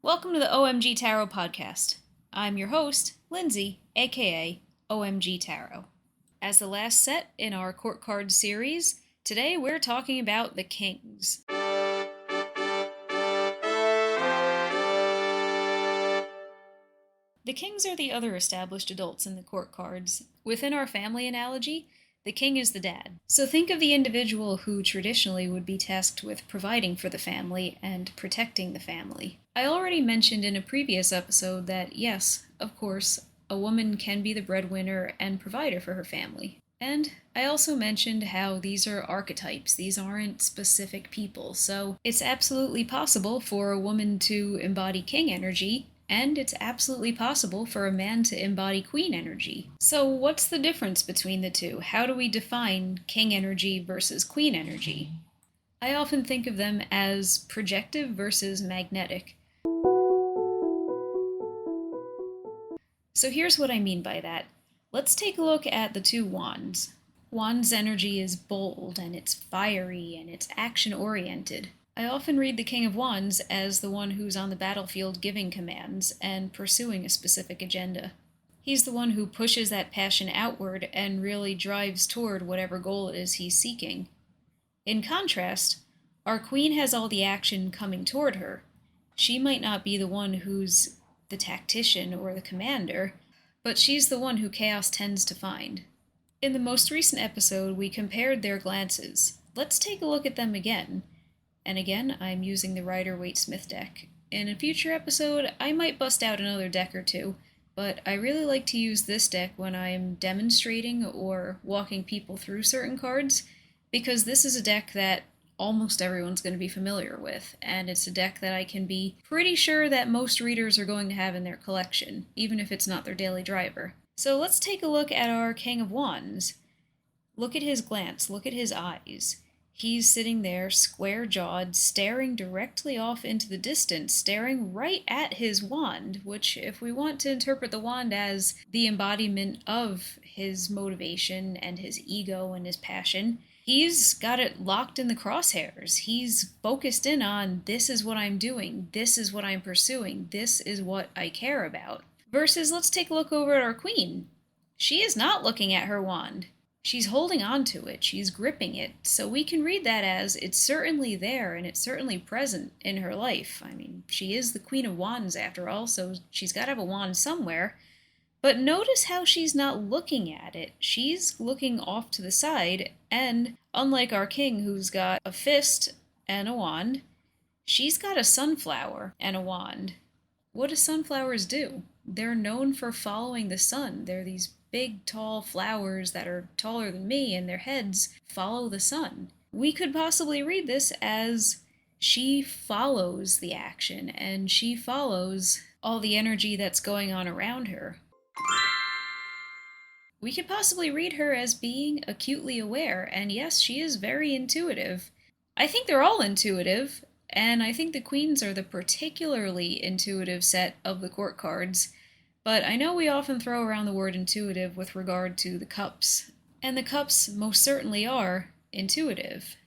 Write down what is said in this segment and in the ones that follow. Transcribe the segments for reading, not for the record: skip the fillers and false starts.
Welcome to the OMG Tarot podcast. I'm your host, Lindsay, aka OMG Tarot. As the last set in our court card series, today we're talking about the Kings. The Kings are the other established adults in the court cards. Within our family analogy, the king is the dad. So think of the individual who traditionally would be tasked with providing for the family and protecting the family. I already mentioned in a previous episode that, yes, of course, a woman can be the breadwinner and provider for her family. And I also mentioned how these are archetypes, these aren't specific people, so it's absolutely possible for a woman to embody king energy, and it's absolutely possible for a man to embody queen energy. So what's the difference between the two? How do we define king energy versus queen energy? I often think of them as projective versus magnetic. So here's what I mean by that. Let's take a look at the two wands. Wand's energy is bold, and it's fiery, and it's action-oriented. I often read the King of Wands as the one who's on the battlefield giving commands and pursuing a specific agenda. He's the one who pushes that passion outward and really drives toward whatever goal it is he's seeking. In contrast, our Queen has all the action coming toward her. She might not be the one who's the tactician or the commander, but she's the one who chaos tends to find. In the most recent episode, we compared their glances. Let's take a look at them again. And again, I'm using the Rider-Waite-Smith deck. In a future episode, I might bust out another deck or two, but I really like to use this deck when I am demonstrating or walking people through certain cards, because this is a deck that almost everyone's going to be familiar with, and it's a deck that I can be pretty sure that most readers are going to have in their collection, even if it's not their daily driver. So let's take a look at our King of Wands. Look at his glance, look at his eyes. He's sitting there, square-jawed, staring directly off into the distance, staring right at his wand, which, if we want to interpret the wand as the embodiment of his motivation and his ego and his passion, he's got it locked in the crosshairs. He's focused in on, this is what I'm doing, this is what I'm pursuing, this is what I care about. Versus, let's take a look over at our Queen. She is not looking at her wand. She's holding on to it, she's gripping it, so we can read that as it's certainly there and it's certainly present in her life. I mean, she is the Queen of Wands after all, so she's got to have a wand somewhere. But notice how she's not looking at it. She's looking off to the side, and unlike our king who's got a fist and a wand, she's got a sunflower and a wand. What do sunflowers do? They're known for following the sun. They're these big, tall flowers that are taller than me, and their heads follow the sun. We could possibly read this as she follows the action, and she follows all the energy that's going on around her. We could possibly read her as being acutely aware, and yes, she is very intuitive. I think they're all intuitive, and I think the queens are the particularly intuitive set of the court cards. But I know we often throw around the word intuitive with regard to the cups, and the cups most certainly are intuitive.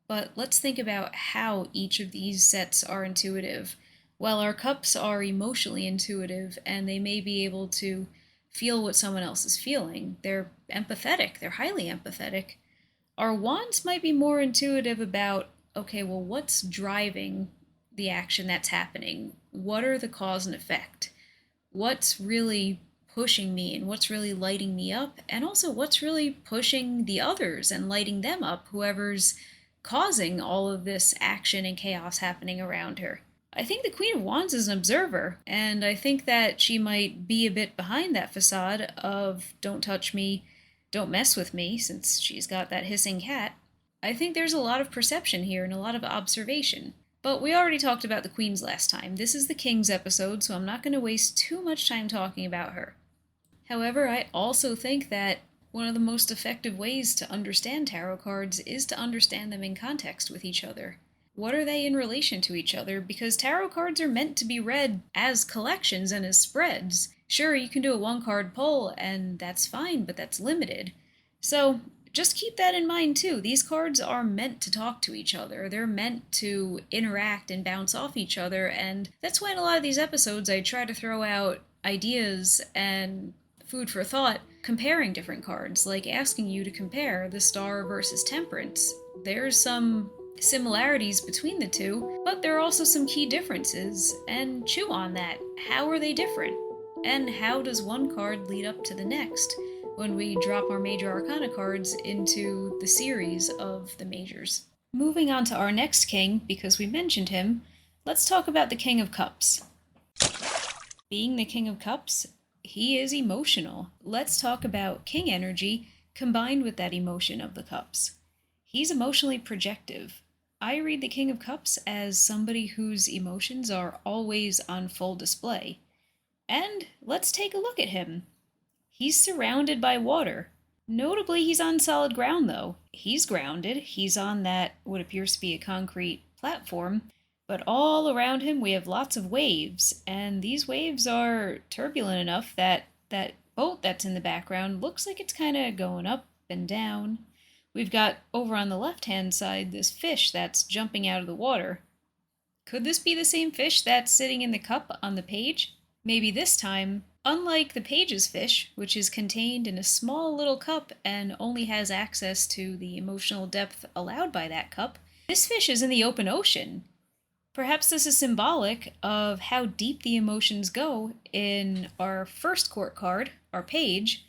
But let's think about how each of these sets are intuitive. While our cups are emotionally intuitive, and they may be able to feel what someone else is feeling, they're empathetic, they're highly empathetic. Our wands might be more intuitive about, okay, well, what's driving the action that's happening? What are the cause and effect? What's really pushing me and what's really lighting me up, and also what's really pushing the others and lighting them up, whoever's causing all of this action and chaos happening around her. I think the Queen of Wands is an observer, and I think that she might be a bit behind that facade of don't touch me, don't mess with me, since she's got that hissing cat. I think there's a lot of perception here and a lot of observation. But we already talked about the queens last time. This is the Kings episode, so I'm not going to waste too much time talking about her. However, I also think that one of the most effective ways to understand tarot cards is to understand them in context with each other. What are they in relation to each other? Because tarot cards are meant to be read as collections and as spreads. Sure, you can do a one-card pull, and that's fine, but that's limited. So just keep that in mind too. These cards are meant to talk to each other. They're meant to interact and bounce off each other, and that's why in a lot of these episodes I try to throw out ideas and food for thought comparing different cards, like asking you to compare the Star versus Temperance. There's some similarities between the two, but there are also some key differences, and chew on that. How are they different? And how does one card lead up to the next when we drop our major arcana cards into the series of the majors? Moving on to our next king, because we mentioned him, let's talk about the King of Cups. Being the King of Cups, he is emotional. Let's talk about king energy combined with that emotion of the cups. He's emotionally projective. I read the King of Cups as somebody whose emotions are always on full display. And let's take a look at him. He's surrounded by water. Notably, he's on solid ground though. He's grounded. He's on that what appears to be a concrete platform. But all around him we have lots of waves, and these waves are turbulent enough that that boat that's in the background looks like it's kind of going up and down. We've got over on the left-hand side this fish that's jumping out of the water. Could this be the same fish that's sitting in the cup on the page? Maybe this time, unlike the page's fish, which is contained in a small little cup and only has access to the emotional depth allowed by that cup, this fish is in the open ocean. Perhaps this is symbolic of how deep the emotions go in our first court card, our page,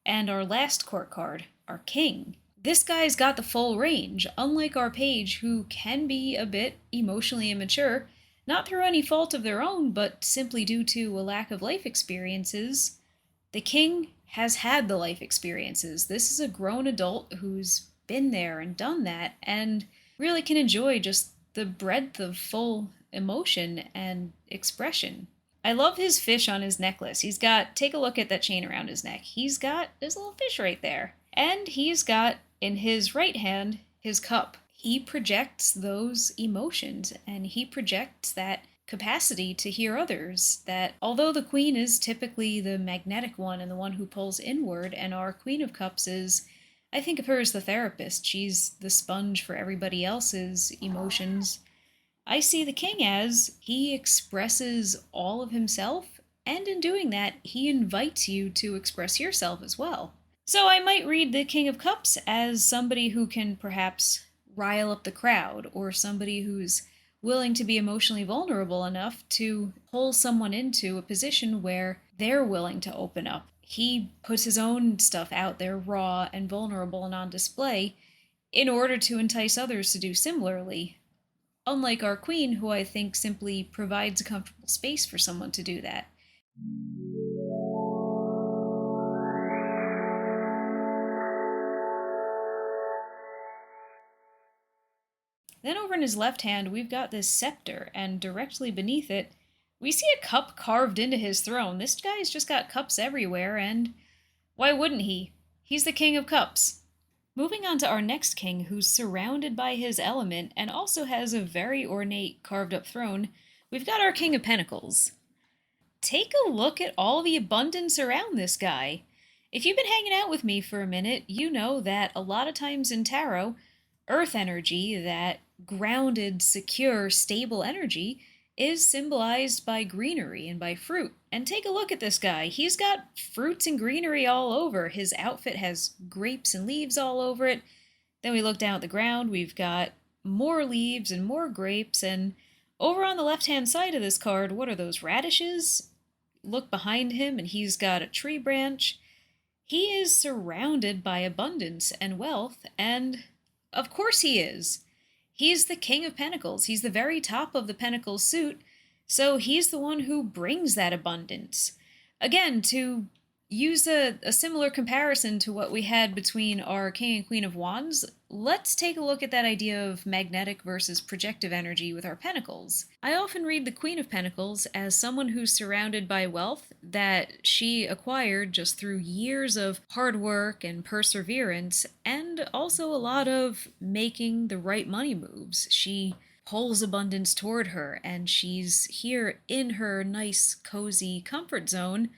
and our last court card, our king. This guy's got the full range, unlike our page, who can be a bit emotionally immature, not through any fault of their own, but simply due to a lack of life experiences. The king has had the life experiences. This is a grown adult who's been there and done that, and really can enjoy just the breadth of full emotion and expression. I love his fish on his necklace. Take a look at that chain around his neck. He's got his little fish right there. And he's got, in his right hand, his cup. He projects those emotions, and he projects that capacity to hear others, that although the queen is typically the magnetic one and the one who pulls inward, and our Queen of Cups is, I think of her as the therapist. She's the sponge for everybody else's emotions. I see the king as he expresses all of himself, and in doing that, he invites you to express yourself as well. So I might read the King of Cups as somebody who can perhaps rile up the crowd, or somebody who's willing to be emotionally vulnerable enough to pull someone into a position where they're willing to open up. He puts his own stuff out there raw and vulnerable and on display in order to entice others to do similarly. Unlike our queen, who I think simply provides a comfortable space for someone to do that. Then over in his left hand, we've got this scepter, and directly beneath it, we see a cup carved into his throne. This guy's just got cups everywhere, and why wouldn't he? He's the King of Cups. Moving on to our next king, who's surrounded by his element and also has a very ornate carved up throne, we've got our King of Pentacles. Take a look at all the abundance around this guy. If you've been hanging out with me for a minute, you know that a lot of times in tarot, earth energy, that grounded, secure, stable energy, is symbolized by greenery and by fruit. And take a look at this guy. He's got fruits and greenery all over. His outfit has grapes and leaves all over it. Then we look down at the ground. We've got more leaves and more grapes. And over on the left-hand side of this card, what are those, radishes? Look behind him and he's got a tree branch. He is surrounded by abundance and wealth, and of course he is. He's the King of Pentacles. He's the very top of the Pentacles suit, so he's the one who brings that abundance. Again, to use a similar comparison to what we had between our King and Queen of Wands, let's take a look at that idea of magnetic versus projective energy with our pentacles. I often read the Queen of Pentacles as someone who's surrounded by wealth that she acquired just through years of hard work and perseverance, and also a lot of making the right money moves. She pulls abundance toward her, and she's here in her nice, cozy comfort zone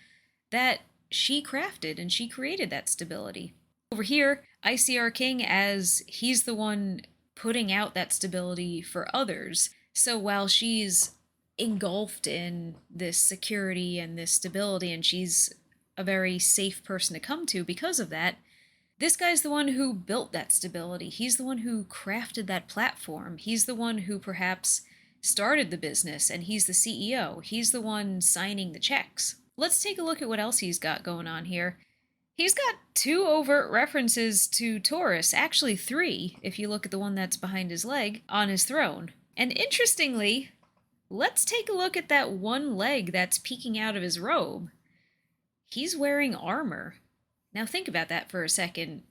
that she crafted, and she created that stability. Over here, I see our king as he's the one putting out that stability for others. So while she's engulfed in this security and this stability, and she's a very safe person to come to because of that, this guy's the one who built that stability. He's the one who crafted that platform. He's the one who perhaps started the business, and he's the CEO. He's the one signing the checks. Let's take a look at what else he's got going on here. He's got two overt references to Taurus, actually three, if you look at the one that's behind his leg, on his throne. And interestingly, let's take a look at that one leg that's peeking out of his robe. He's wearing armor. Now think about that for a second.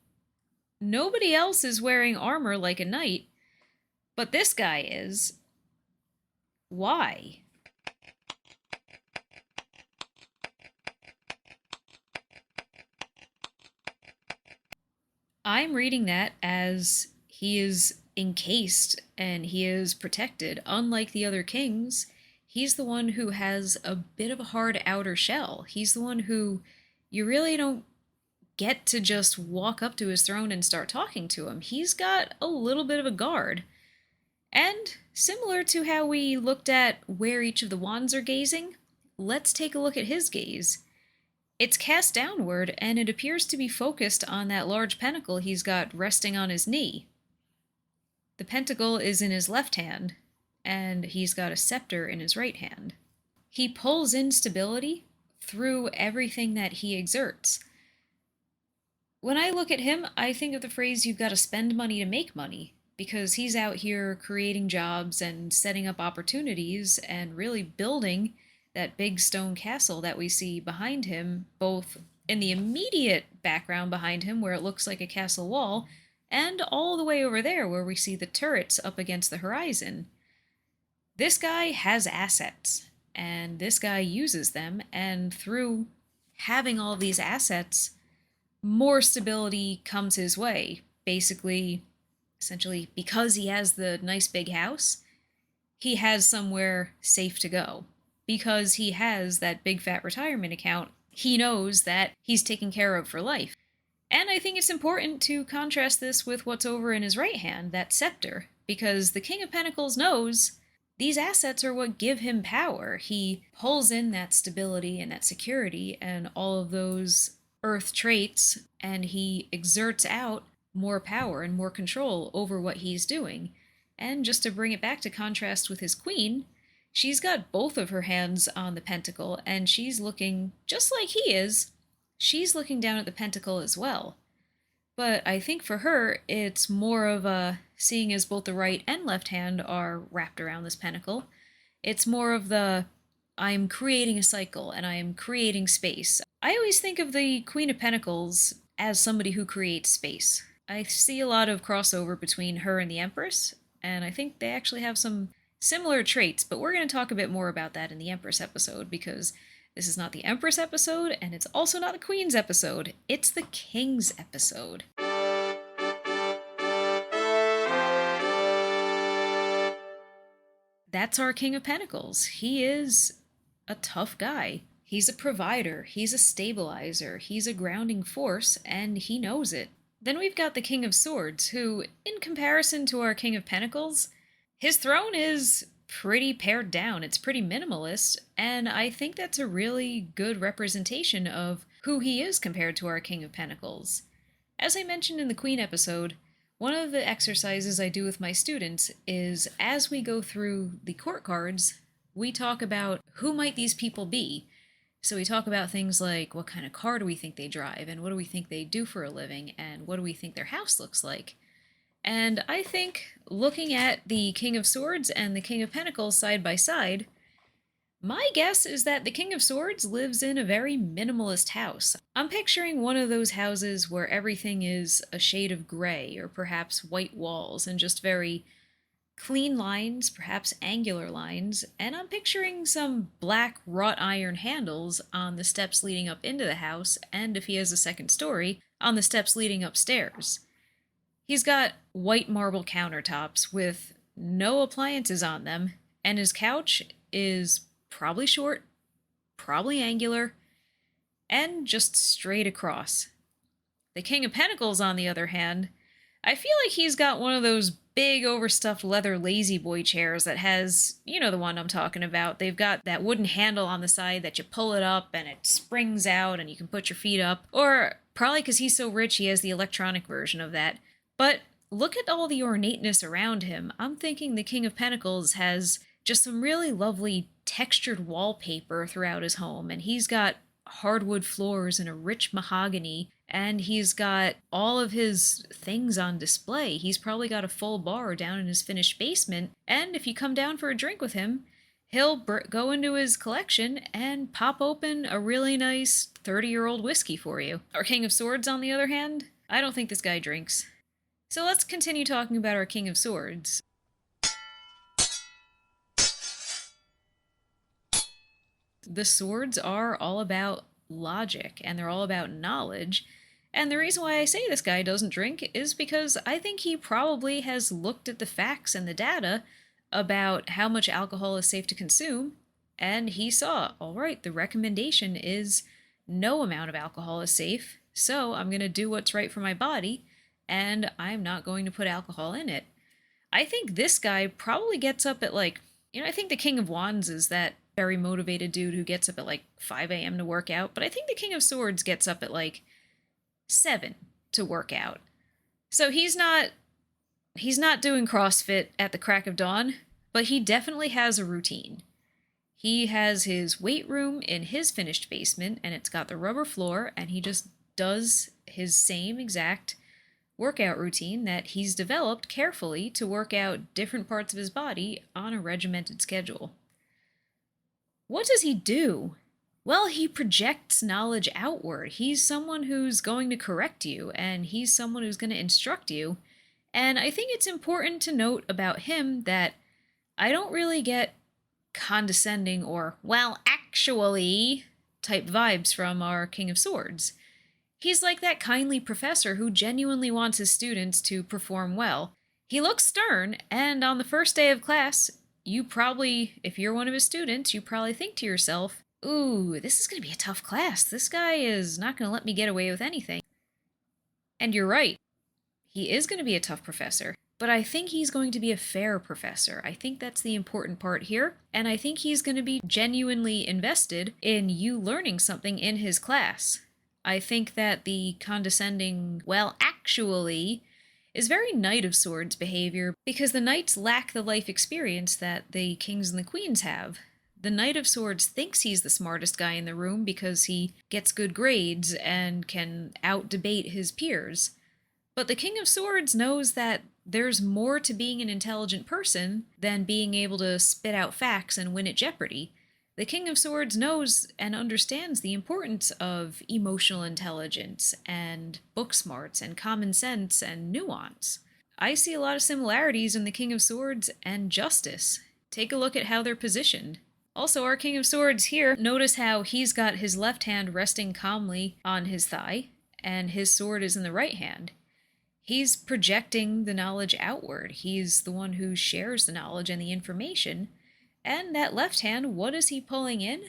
Nobody else is wearing armor like a knight, but this guy is. Why? I'm reading that as he is encased and he is protected. Unlike the other kings, he's the one who has a bit of a hard outer shell. He's the one who you really don't get to just walk up to his throne and start talking to him. He's got a little bit of a guard. And similar to how we looked at where each of the wands are gazing, let's take a look at his gaze. It's cast downward, and it appears to be focused on that large pentacle he's got resting on his knee. The pentacle is in his left hand, and he's got a scepter in his right hand. He pulls in stability through everything that he exerts. When I look at him, I think of the phrase, you've got to spend money to make money, because he's out here creating jobs and setting up opportunities and really building that big stone castle that we see behind him, both in the immediate background behind him where it looks like a castle wall, and all the way over there where we see the turrets up against the horizon. This guy has assets, and this guy uses them, and through having all these assets, more stability comes his way. Basically, essentially, because he has the nice big house, he has somewhere safe to go. Because he has that big fat retirement account, he knows that he's taken care of for life. And I think it's important to contrast this with what's over in his right hand, that scepter, because the King of Pentacles knows these assets are what give him power. He pulls in that stability and that security and all of those earth traits, and he exerts out more power and more control over what he's doing. And just to bring it back to contrast with his queen, she's got both of her hands on the pentacle, and she's looking just like he is. She's looking down at the pentacle as well. But I think for her, it's more of a, seeing as both the right and left hand are wrapped around this pentacle, it's more of the, I'm creating a cycle and I'm creating space. I always think of the Queen of Pentacles as somebody who creates space. I see a lot of crossover between her and the Empress, and I think they actually have some similar traits, but we're going to talk a bit more about that in the Empress episode, because this is not the Empress episode, and it's also not the Queen's episode. It's the King's episode. That's our King of Pentacles. He is a tough guy. He's a provider, he's a stabilizer, he's a grounding force, and he knows it. Then we've got the King of Swords, who, in comparison to our King of Pentacles, his throne is pretty pared down. It's pretty minimalist, and I think that's a really good representation of who he is compared to our King of Pentacles. As I mentioned in the Queen episode, one of the exercises I do with my students is, as we go through the court cards, we talk about who might these people be. So we talk about things like what kind of car do we think they drive, and what do we think they do for a living, and what do we think their house looks like. And I think looking at the King of Swords and the King of Pentacles side by side, my guess is that the King of Swords lives in a very minimalist house. I'm picturing one of those houses where everything is a shade of gray, or perhaps white walls and just very clean lines, perhaps angular lines, and I'm picturing some black wrought iron handles on the steps leading up into the house, and if he has a second story, on the steps leading upstairs. He's got white marble countertops with no appliances on them, and his couch is probably short, probably angular, and just straight across. The King of Pentacles, on the other hand, I feel like he's got one of those big overstuffed leather lazy boy chairs that has, you know, the one I'm talking about. They've got that wooden handle on the side that you pull it up and it springs out and you can put your feet up. Or probably because he's so rich, he has the electronic version of that. But look at all the ornateness around him. I'm thinking the King of Pentacles has just some really lovely textured wallpaper throughout his home, and he's got hardwood floors and a rich mahogany, and he's got all of his things on display. He's probably got a full bar down in his finished basement, and if you come down for a drink with him, he'll go into his collection and pop open a really nice 30-year-old whiskey for you. Our King of Swords, on the other hand, I don't think this guy drinks. So let's continue talking about our King of Swords. The swords are all about logic, and they're all about knowledge. And the reason why I say this guy doesn't drink is because I think he probably has looked at the facts and the data about how much alcohol is safe to consume, and he saw, all right, the recommendation is no amount of alcohol is safe, so I'm going to do what's right for my body, and I'm not going to put alcohol in it. I think this guy probably gets up at I think the King of Wands is that very motivated dude who gets up at 5 a.m. to work out, but I think the King of Swords gets up at 7 to work out. So he's not doing CrossFit at the crack of dawn, but he definitely has a routine. He has his weight room in his finished basement, and it's got the rubber floor, and he just does his same exact workout routine that he's developed carefully to work out different parts of his body on a regimented schedule. What does he do? Well, he projects knowledge outward. He's someone who's going to correct you, and he's someone who's going to instruct you. And I think it's important to note about him that I don't really get condescending or, well, actually, type vibes from our King of Swords. He's like that kindly professor who genuinely wants his students to perform well. He looks stern, and on the first day of class, you probably, if you're one of his students, you probably think to yourself, ooh, this is going to be a tough class. This guy is not going to let me get away with anything. And you're right. He is going to be a tough professor, but I think he's going to be a fair professor. I think that's the important part here, and I think he's going to be genuinely invested in you learning something in his class. I think that the condescending, well, actually, is very Knight of Swords behavior, because the Knights lack the life experience that the Kings and the Queens have. The Knight of Swords thinks he's the smartest guy in the room because he gets good grades and can out-debate his peers. But the King of Swords knows that there's more to being an intelligent person than being able to spit out facts and win at Jeopardy. The King of Swords knows and understands the importance of emotional intelligence and book smarts and common sense and nuance. I see a lot of similarities in the King of Swords and Justice. Take a look at how they're positioned. Also, our King of Swords here, notice how he's got his left hand resting calmly on his thigh, and his sword is in the right hand. He's projecting the knowledge outward. He's the one who shares the knowledge and the information. And that left hand, what is he pulling in?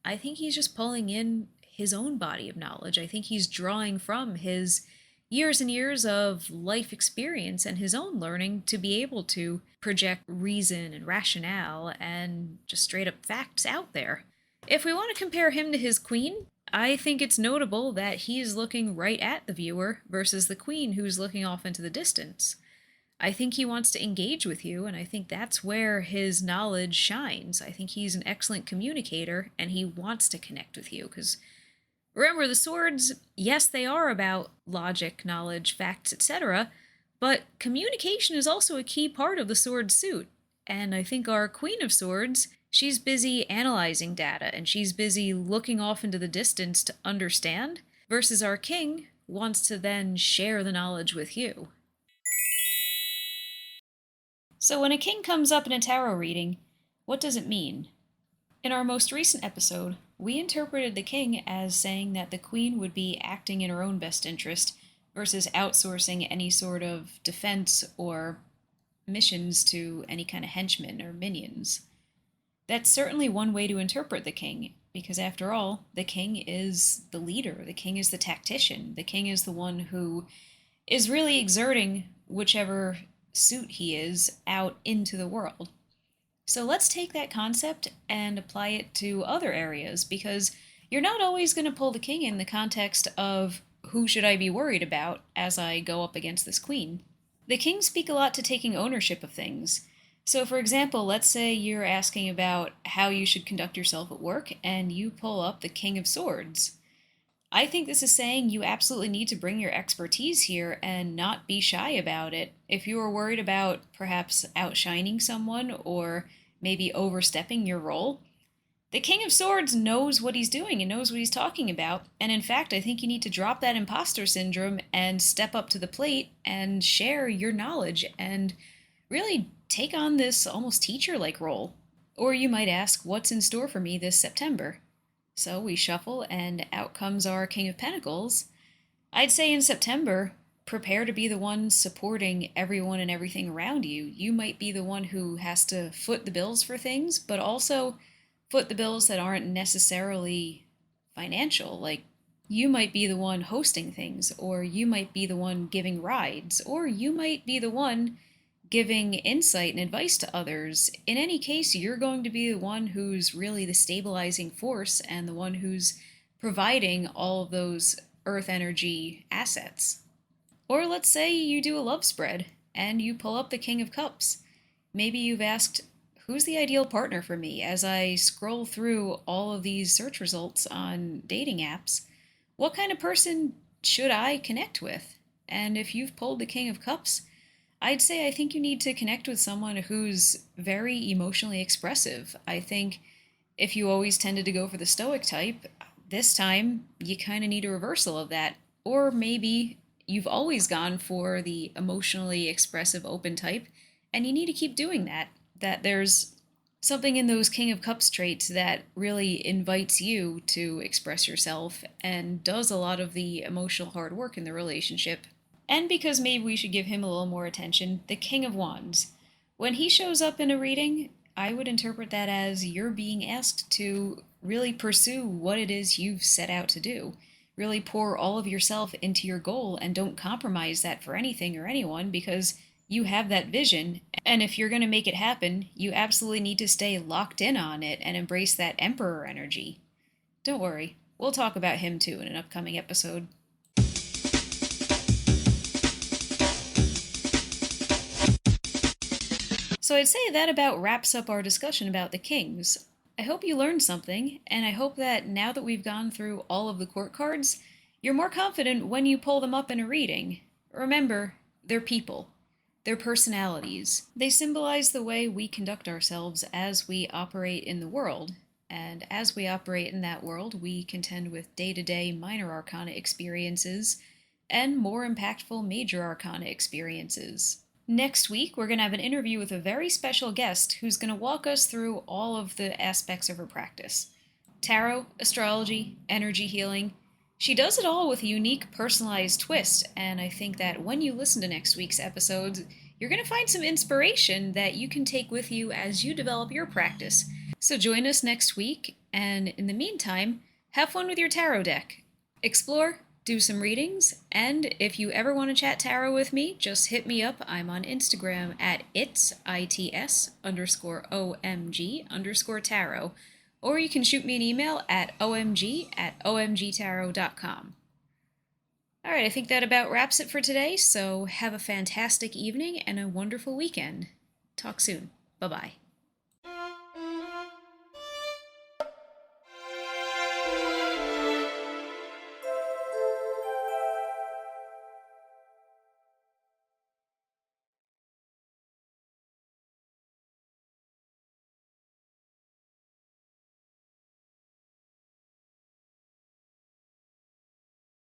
I think he's just pulling in his own body of knowledge. I think he's drawing from his years and years of life experience and his own learning to be able to project reason and rationale and just straight up facts out there. If we want to compare him to his queen, I think it's notable that he is looking right at the viewer versus the queen who's looking off into the distance. I think he wants to engage with you, and I think that's where his knowledge shines. I think he's an excellent communicator, and he wants to connect with you, because remember, the swords, yes, they are about logic, knowledge, facts, etc., but communication is also a key part of the sword suit. And I think our Queen of Swords, she's busy analyzing data, and she's busy looking off into the distance to understand, versus our king wants to then share the knowledge with you. So when a king comes up in a tarot reading, what does it mean? In our most recent episode, we interpreted the king as saying that the queen would be acting in her own best interest versus outsourcing any sort of defense or missions to any kind of henchmen or minions. That's certainly one way to interpret the king, Because after all, the king is the leader, the king is the tactician, the king is the one who is really exerting whichever suit he is out into the world. So let's take that concept and apply it to other areas because you're not always going to pull the king in the context of who should I be worried about as I go up against this queen. The kings speak a lot to taking ownership of things. So, for example, let's say you're asking about how you should conduct yourself at work and you pull up the King of Swords. I think this is saying you absolutely need to bring your expertise here and not be shy about it. If you are worried about perhaps outshining someone or maybe overstepping your role, the King of Swords knows what he's doing and knows what he's talking about. And in fact, I think you need to drop that imposter syndrome and step up to the plate and share your knowledge and really take on this almost teacher like role. Or you might ask, what's in store for me this September? So we shuffle, and out comes our King of Pentacles. I'd say in September, prepare to be the one supporting everyone and everything around you. You might be the one who has to foot the bills for things, but also foot the bills that aren't necessarily financial. Like, you might be the one hosting things, or you might be the one giving rides, or you might be the one giving insight and advice to others. In any case, you're going to be the one who's really the stabilizing force and the one who's providing all of those earth energy assets. Or let's say you do a love spread and you pull up the King of Cups. Maybe you've asked, who's the ideal partner for me? As I scroll through all of these search results on dating apps, what kind of person should I connect with? And if you've pulled the King of Cups, I'd say I think you need to connect with someone who's very emotionally expressive. I think if you always tended to go for the stoic type, this time you kind of need a reversal of that. Or maybe you've always gone for the emotionally expressive open type and you need to keep doing that. That there's something in those King of Cups traits that really invites you to express yourself and does a lot of the emotional hard work in the relationship. And because maybe we should give him a little more attention, the King of Wands. When he shows up in a reading, I would interpret that as you're being asked to really pursue what it is you've set out to do. Really pour all of yourself into your goal and don't compromise that for anything or anyone because you have that vision. And if you're going to make it happen, you absolutely need to stay locked in on it and embrace that Emperor energy. Don't worry, we'll talk about him too in an upcoming episode. So I'd say that about wraps up our discussion about the kings. I hope you learned something, and I hope that now that we've gone through all of the court cards, you're more confident when you pull them up in a reading. Remember, they're people. They're personalities. They symbolize the way we conduct ourselves as we operate in the world. And as we operate in that world, we contend with day-to-day minor arcana experiences and more impactful major arcana experiences. Next week, we're going to have an interview with a very special guest who's going to walk us through all of the aspects of her practice. Tarot, astrology, energy healing. She does it all with a unique, personalized twist, and I think that when you listen to next week's episodes, you're going to find some inspiration that you can take with you as you develop your practice. So join us next week, and in the meantime, have fun with your tarot deck. Explore, do some readings, and if you ever want to chat tarot with me, just hit me up. I'm on Instagram at its_OMG_tarot, or you can shoot me an email at omg@omgtarot.com. All right, I think that about wraps it for today, so have a fantastic evening and a wonderful weekend. Talk soon. Bye-bye.